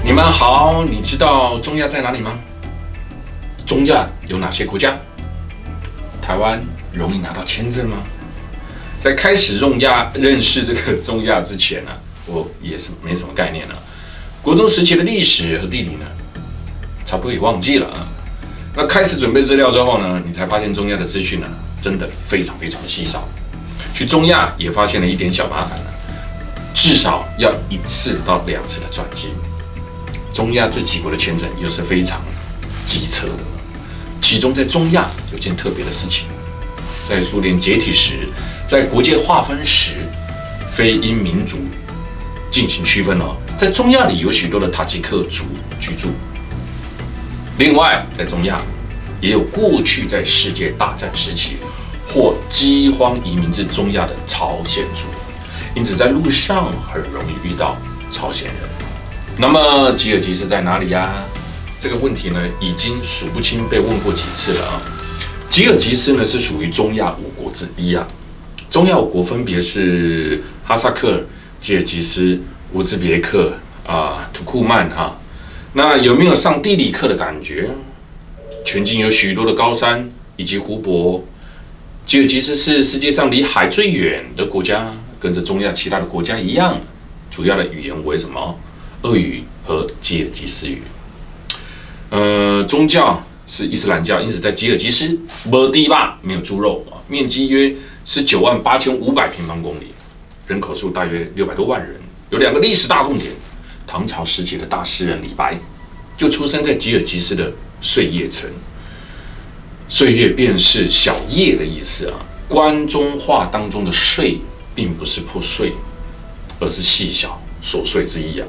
你们好，你知道中亚在哪里吗？中亚有哪些国家？台湾容易拿到签证吗？在开始认识这个中亚之前呢，我也是没什么概念了。国中时期的历史和地理呢，差不多也忘记了啊。那开始准备资料之后呢，你才发现中亚的资讯呢，真的非常非常的稀少。去中亚也发现了一点小麻烦了，至少要1次到2次的转机。中亚这几国的签证又是非常机车的。其中在中亚有件特别的事情，在苏联解体时，在国界划分时，非因民族进行区分了。在中亚里有许多的塔吉克族居住。另外，在中亚也有过去在世界大战时期或饥荒移民至中亚的朝鲜族，因此在路上很容易遇到朝鲜人。那么吉尔吉斯在哪里呀？这个问题呢，已经数不清被问过几次了啊。吉尔吉斯呢是属于中亚5国之一啊。中亚5国分别是哈萨克、吉尔吉斯、乌兹别克土库曼哈。那有没有上地理课的感觉？全境有许多的高山以及湖泊。吉尔吉斯是世界上离海最远的国家，跟着中亚其他的国家一样，主要的语言为什么？俄语和吉尔吉斯语。宗教是伊斯兰教，因此在吉尔吉斯没地吧，没有猪肉，面积约198500平方公里，人口数大约600多万人。有2个历史大重点：唐朝时期的大诗人李白就出生在吉尔吉斯的碎叶城。碎叶便是小叶的意思啊。关中话当中的碎并不是破碎，而是细小琐碎之意啊。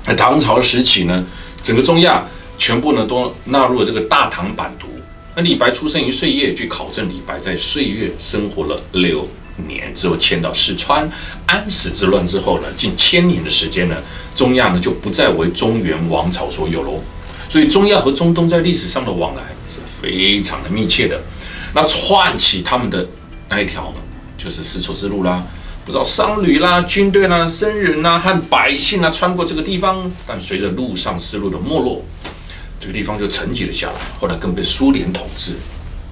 在唐朝时期呢，整个中亚全部呢都纳入了这个大唐版图。那李白出生于碎叶，据考证，李白在碎叶生活了6年之后，迁到四川。安史之乱之后呢，近1000年的时间呢，中亚呢就不再为中原王朝所有喽。所以中亚和中东在历史上的往来是非常的密切的。那串起他们的那一条呢，就是丝绸之路啦。不知道商旅啦、军队啦、僧人啦和百姓啦穿过这个地方，但随着陆上丝路的没落，这个地方就沉寂了下来。后来更被苏联统治，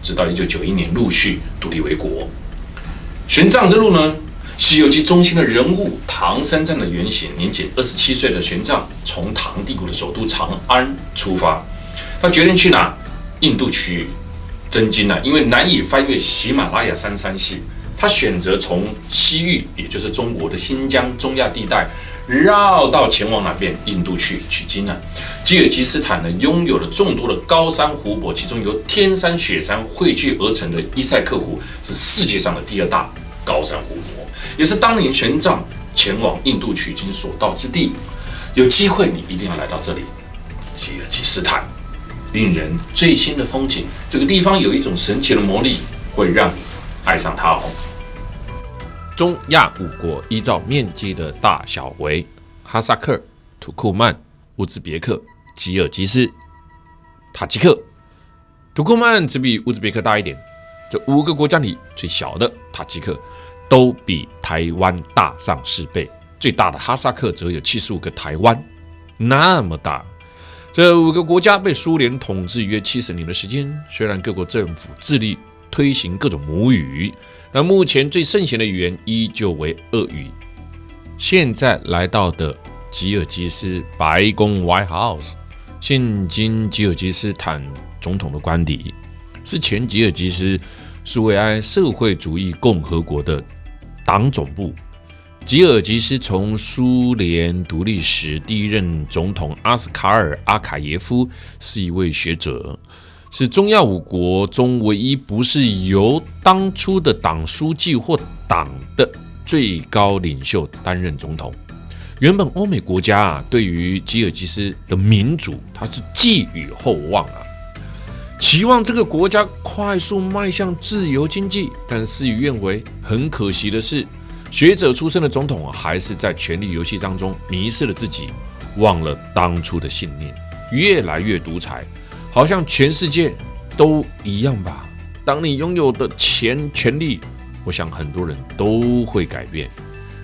直到1991年陆续独立为国。玄奘之路呢，《西游记》中心的人物唐三藏的原型，年仅27岁的玄奘，从唐帝国的首都长安出发，他决定去哪？印度区域征经因为难以翻越喜马拉雅山系。他选择从西域，也就是中国的新疆、中亚地带，绕道前往哪边？印度去取经啊。吉尔吉斯坦呢，拥有了众多的高山湖泊，其中由天山雪山汇聚而成的伊塞克湖是世界上的第2大高山湖泊，也是当年玄奘前往印度取经所到之地。有机会你一定要来到这里，吉尔吉斯坦，令人最新的风景。这个地方有一种神奇的魔力，会让你爱上它哦。中亚5国依照面积的大小为哈萨克、土库曼、乌兹别克、吉尔吉斯、塔吉克。土库曼只比乌兹别克大一点。这5个国家里最小的塔吉克都比台湾大上4倍，最大的哈萨克则有75个台湾，那么大。这5个国家被苏联统治约70年的时间，虽然各国政府致力推行各种母语，但目前最盛行的语言依旧为俄语。现在来到的吉尔吉斯白宫 White House， 现今吉尔吉斯坦总统的官邸是前吉尔吉斯苏维埃社会主义共和国的党总部。吉尔吉斯从苏联独立时第1任总统阿斯卡尔·阿卡耶夫是一位学者，是中亚5国中唯一不是由当初的党书记或党的最高领袖担任总统。原本欧美国家对于吉尔吉斯的民主，它是寄予厚望期望这个国家快速迈向自由经济，但事与愿违。很可惜的是，学者出身的总统还是在权力游戏当中迷失了自己，忘了当初的信念，越来越独裁，好像全世界都一样吧。当你拥有的权力，我想很多人都会改变。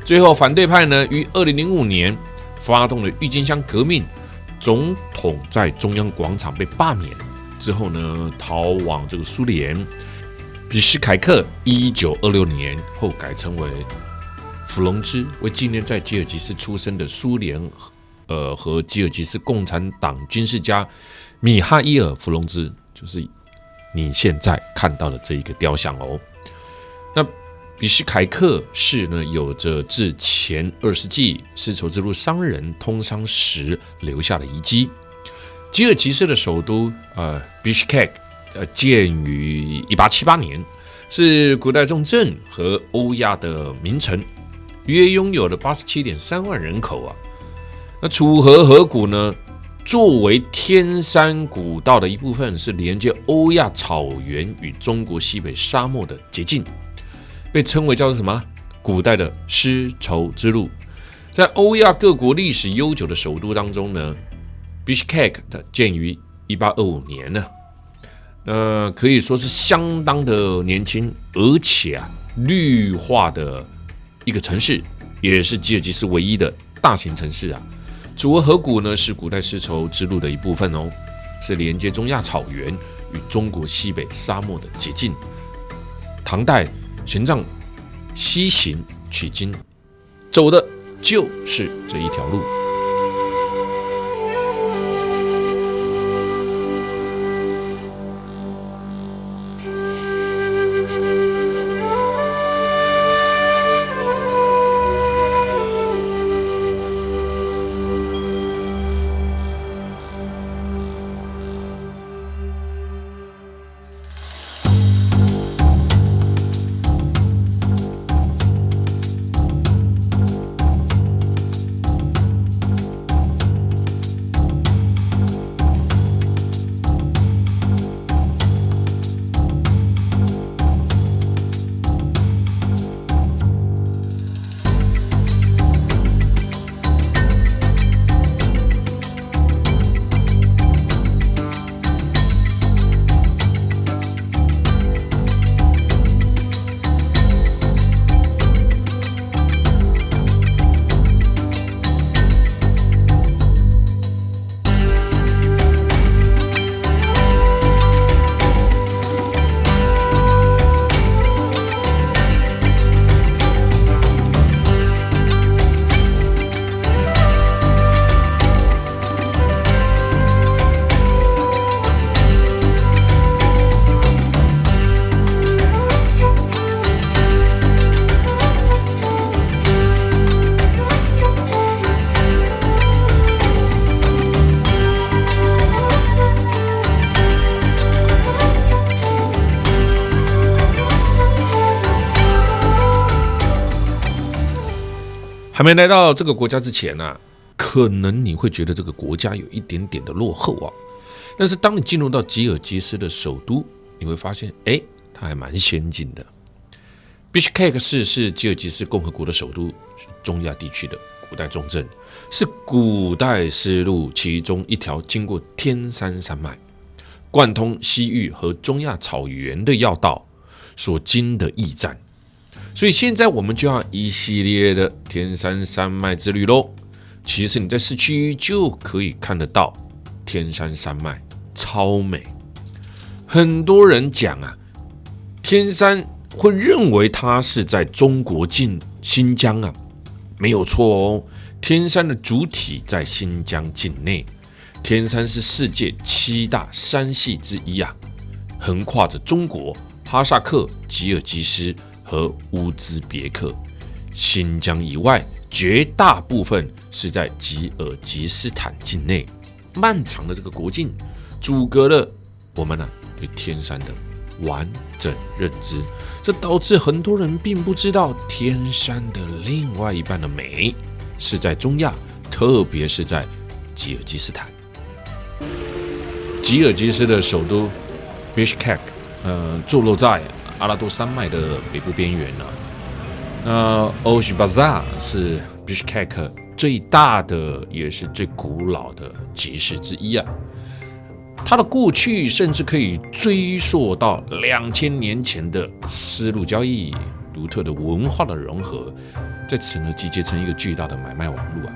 最后，反对派呢于2005年发动了郁金香革命，总统在中央广场被罢免之后呢，逃往这个苏联。比什凯克1926年后改称为弗龙兹，为纪念在吉尔吉斯出生的苏联和吉尔吉斯共产党军事家米哈伊尔·弗龙兹，就是你现在看到的这一个雕像哦。那比什凯克市呢，有着自前20世纪丝绸之路商人通商时留下的遗迹。吉尔吉斯的首都Bishkek建于1878年，是古代重镇和欧亚的名城，约拥有了87.3万人口啊。那楚河河谷呢，作为天山古道的一部分，是连接欧亚草原与中国西北沙漠的捷径，被称为叫做什么？古代的丝绸之路。在欧亚各国历史悠久的首都当中呢，Bishkek 建于1825年呢，可以说是相当的年轻，而且绿化的一个城市，也是吉尔吉斯唯一的大型城市啊。楚河河谷呢是古代丝绸之路的一部分哦，是连接中亚草原与中国西北沙漠的捷径。唐代玄奘西行取经，走的就是这一条路。还没来到这个国家之前可能你会觉得这个国家有一点点的落后啊。但是当你进入到吉尔吉斯的首都，你会发现，它还蛮先进的。Bishkek 市是吉尔吉斯共和国的首都，是中亚地区的古代重镇，是古代丝路其中一条经过天山山脉、贯通西域和中亚草原的要道所经的驿站。所以现在我们就要一系列的天山山脉之旅咯。其实你在市区就可以看得到天山山脉，超美。很多人讲天山会认为它是在中国新疆没有错哦。天山的主体在新疆境内，天山是世界7大山系之一横跨着中国、哈萨克、吉尔吉斯和乌兹别克。新疆以外，绝大部分是在吉尔吉斯坦境内。漫长的这个国境，阻隔了我们对天山的完整认知，这导致很多人并不知道天山的另外一半的美是在中亚，特别是在吉尔吉斯坦。吉尔吉斯的首都 Bishkek 坐落在阿拉多山脉的北部边缘那 Osh Bazar 是 Bishkek 最大的也是最古老的集市之一它的过去甚至可以追溯到2000年前的丝路交易，独特的文化的融合，在此集结成一个巨大的买卖网络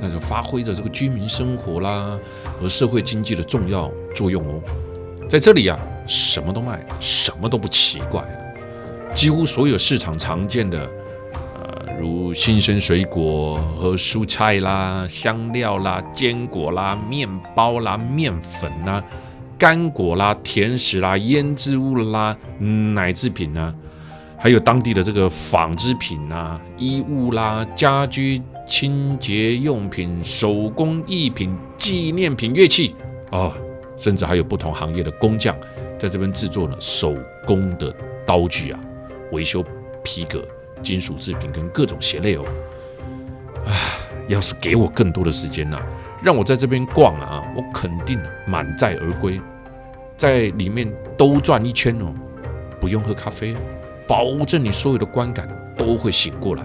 那就发挥着这个居民生活啦和社会经济的重要作用哦。在这里啊，什么都卖，什么都不奇怪啊。几乎所有市场常见的，如新鲜水果和蔬菜啦、香料啦、坚果啦、面包啦、面粉啦、干果啦、甜食啦、腌制物啦、奶制品啦，还有当地的这个纺织品啦、衣物啦、家居清洁用品、手工艺品、纪念品、乐器哦，甚至还有不同行业的工匠在这边制作呢手工的刀具啊，维修皮革、金属制品跟各种鞋类哦。要是给我更多的时间让我在这边逛我肯定满载而归，在里面兜转一圈哦，不用喝咖啡，保证你所有的观感都会醒过来。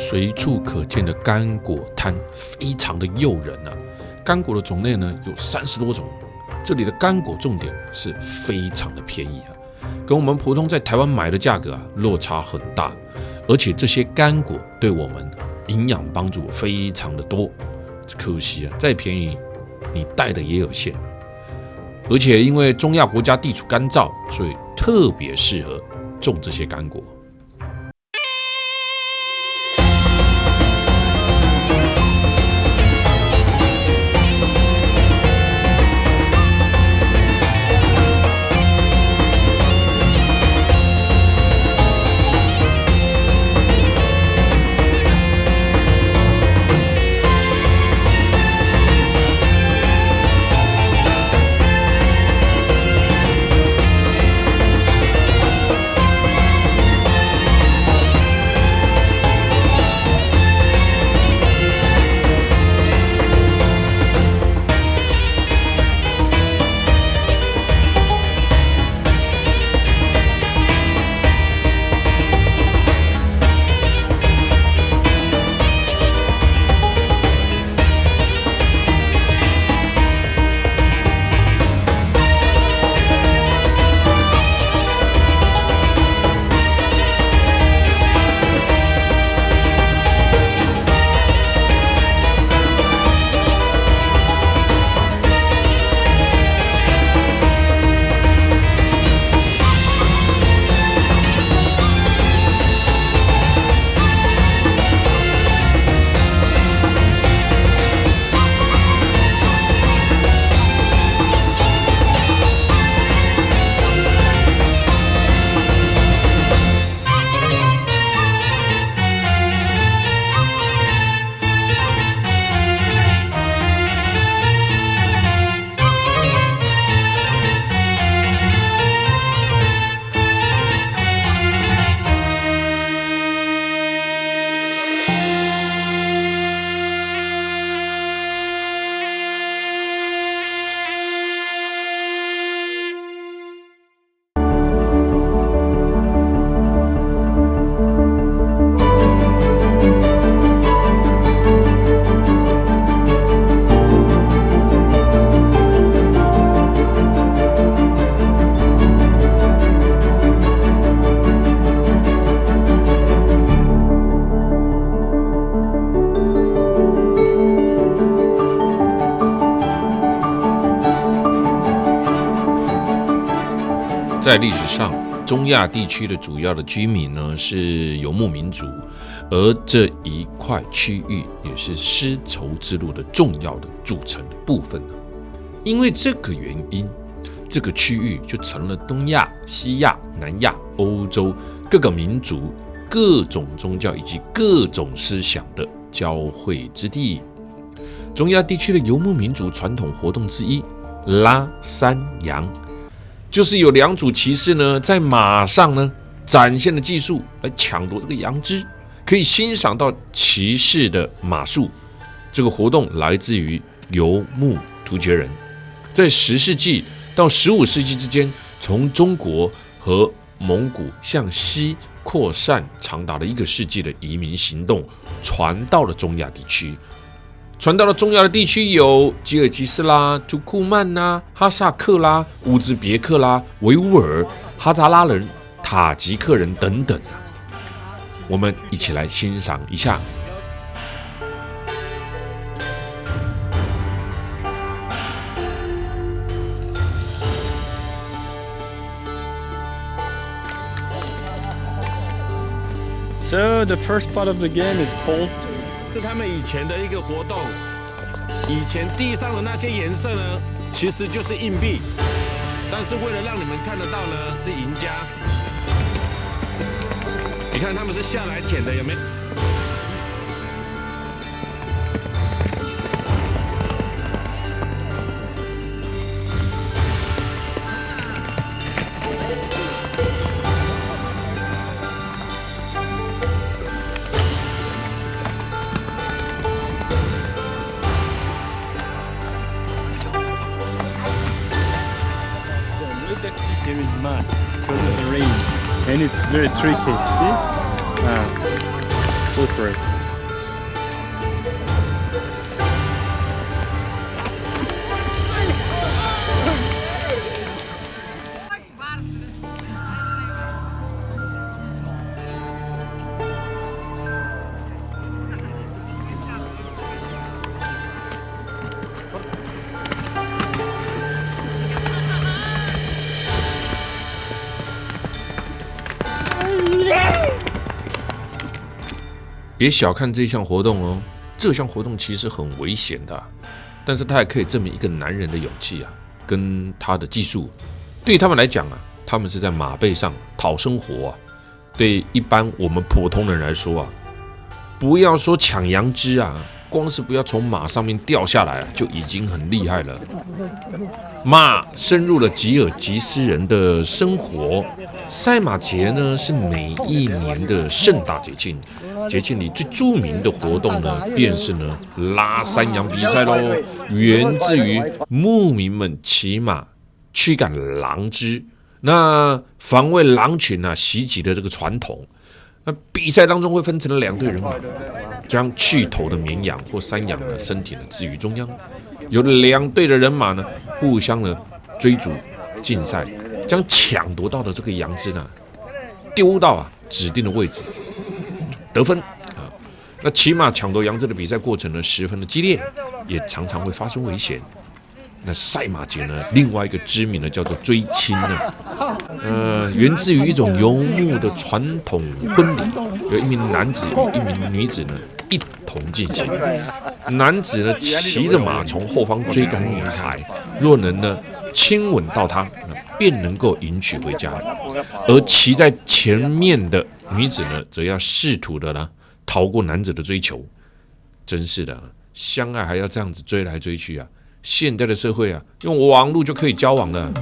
随处可见的干果摊非常的诱人干果的种类呢有30多种，这里的干果重点是非常的便宜跟我们普通在台湾买的价格落差很大，而且这些干果对我们营养帮助非常的多。可惜再便宜你带的也有限，而且因为中亚国家地处干燥，所以特别适合种这些干果。在历史上，中亚地区的主要的居民呢是游牧民族，而这一块区域也是丝绸之路的重要的组成的部分。因为这个原因，这个区域就成了东亚、西亚、南亚、欧洲各个民族、各种宗教以及各种思想的交汇之地。中亚地区的游牧民族传统活动之一，拉山羊，就是有2组骑士呢在马上呢展现了技术来抢夺这个羊脂，可以欣赏到骑士的马术。这个活动来自于游牧突厥人，在10世纪到15世纪之间，从中国和蒙古向西扩散长达了1个世纪的移民行动，传到了中亚地区。传到了中亚的地区有吉尔吉斯啦、土库曼啦、哈萨克啦、乌兹别克啦、维吾尔、哈扎拉人、塔吉克人等等。我们一起来欣赏一下。So the first part of the game is called 是他们以前的一个活动。以前地上的那些颜色呢，其实就是硬币，但是为了让你们看得到呢，是赢家。你看他们是下来捡的，有没有？Here is mud because of the rain, and it's very tricky. See? Slippery.别小看这项活动哦，这项活动其实很危险的，但是它也可以证明一个男人的勇气啊，跟他的技术。对于他们来讲啊，他们是在马背上讨生活啊。对一般我们普通人来说啊，不要说抢羊脂啊，光是不要从马上面掉下来啊，就已经很厉害了。马深入了吉尔吉斯人的生活。赛马节呢是每一年的盛大节庆，节庆里最著名的活动呢，便是呢拉山羊比赛喽。源自于牧民们骑马驱赶狼只，那防卫狼群啊袭击的这个传统。那比赛当中会分成了2队人马，将去头的绵羊或山羊的身体呢置于中央，有2队的人马呢互相呢追逐竞赛。将抢夺到的这个羊脂呢，丢到指定的位置，得分啊。那骑马抢夺羊脂的比赛过程呢，十分的激烈，也常常会发生危险。那赛马节呢，另外一个知名的叫做追亲呢，源自于一种游牧的传统婚礼，有一名男子与一名女子呢一同进行。男子呢骑着马从后方追赶女孩，若能呢亲吻到她，便能够迎娶回家。而骑在前面的女子呢，则要试图的呢逃过男子的追求。真是的，相爱还要这样子追来追去啊！现在的社会啊，用网络就可以交往了。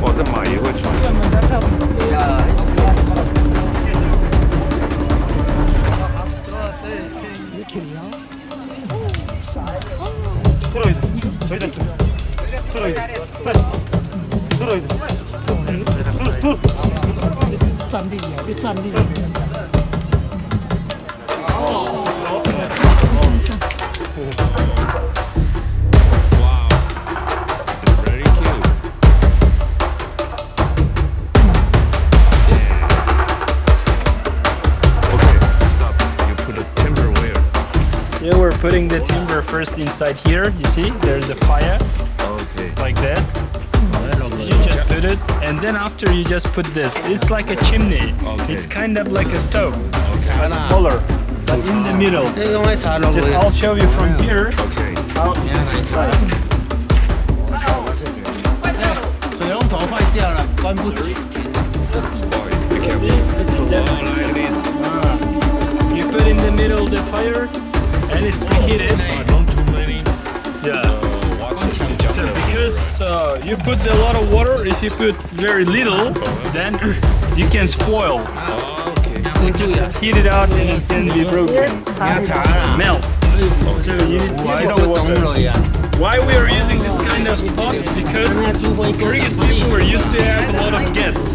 哇，这马也会传。 站立啊，你站立。 Wow, it's very cute. Yeah. Okay, stop. You put a timber where? Yeah, we're putting the timber first inside here. You see, there's a fire Okay. like this. You just put it, and then after you just put this. It's like a chimney. Okay. It's kind of like a stove, but smaller. But in the middle. Just I'll show you from here. Okay. How it's like. 水龙头坏掉了，关不起。 Boys, be careful. Oh, like this. You put in the middle the fire, and it's preheated. Don't too many. Yeah. Watch it. So because you put a lot of water, if you put very little, then you can spoil. Okay. Heat it out and it can be broken. 你要查啦， Melt. So you need 我喺 to 度 put the 懂 water. 雷啊。 Why we are using this kind of pots? Because Korean people were used to have a lot of guests.